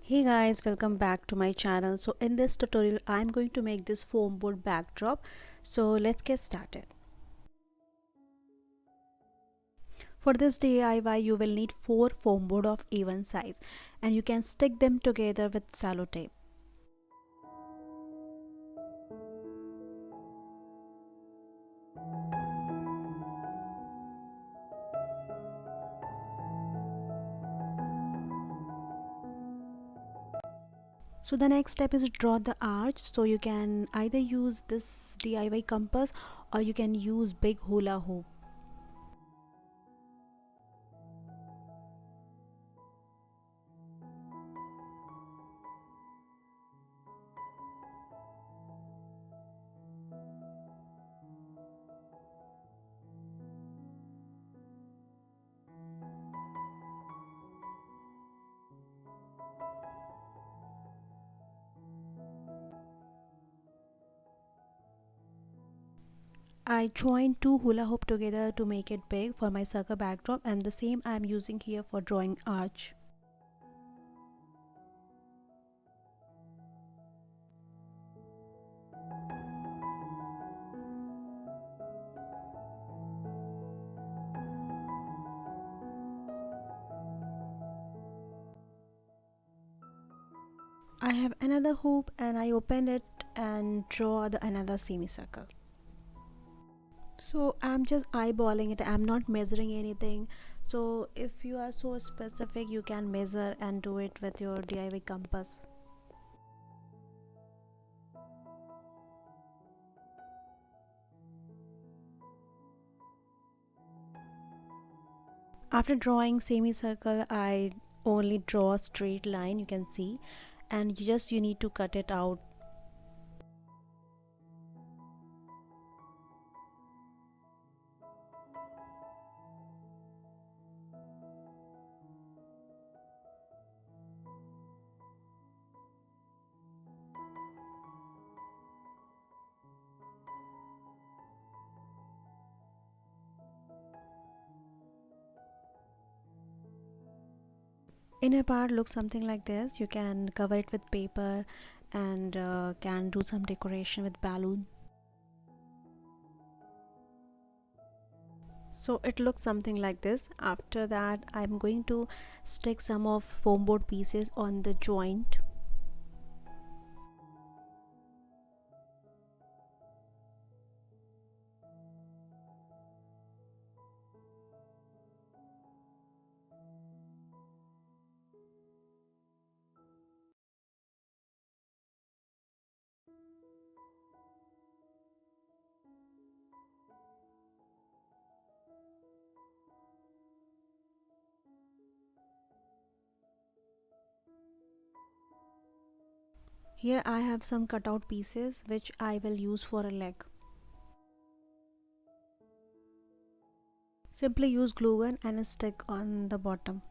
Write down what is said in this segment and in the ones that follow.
Hey guys, welcome back to my channel. So in this tutorial I'm going to make this foam board backdrop. So let's get started. For this DIY you will need 4 foam board of even size and you can stick them together with cello tape. So the next step is to draw the arch. So you can either use this DIY compass or you can use big hula hoop. I joined 2 hula hoop together to make it big for my circle backdrop, and the same I am using here for drawing arch. I have another hoop and I opened it and draw the another semicircle. So I'm just eyeballing it, I'm not measuring anything. So if you are so specific you can measure and do it with your DIY compass. After drawing semicircle I only draw a straight line, you can see, and you need to cut it out. Inner part looks something like this. You can cover it with paper and can do some decoration with balloon. So it looks something like this. After that I'm going to stick some of foam board pieces on the joint. Here I have some cutout pieces which I will use for a leg. Simply use glue gun and stick on the bottom.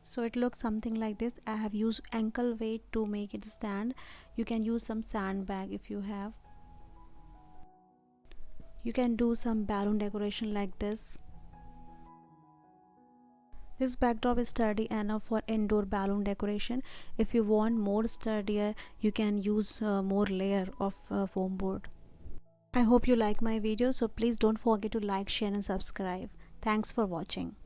So it looks something like this. I have used ankle weight to make it stand. You can use some sandbag if you have. You can do some balloon decoration like this. This backdrop is sturdy enough for indoor balloon decoration. If you want more sturdier, you can use more layer of foam board. I hope you like my video, so please don't forget to like, share and subscribe. Thanks for watching.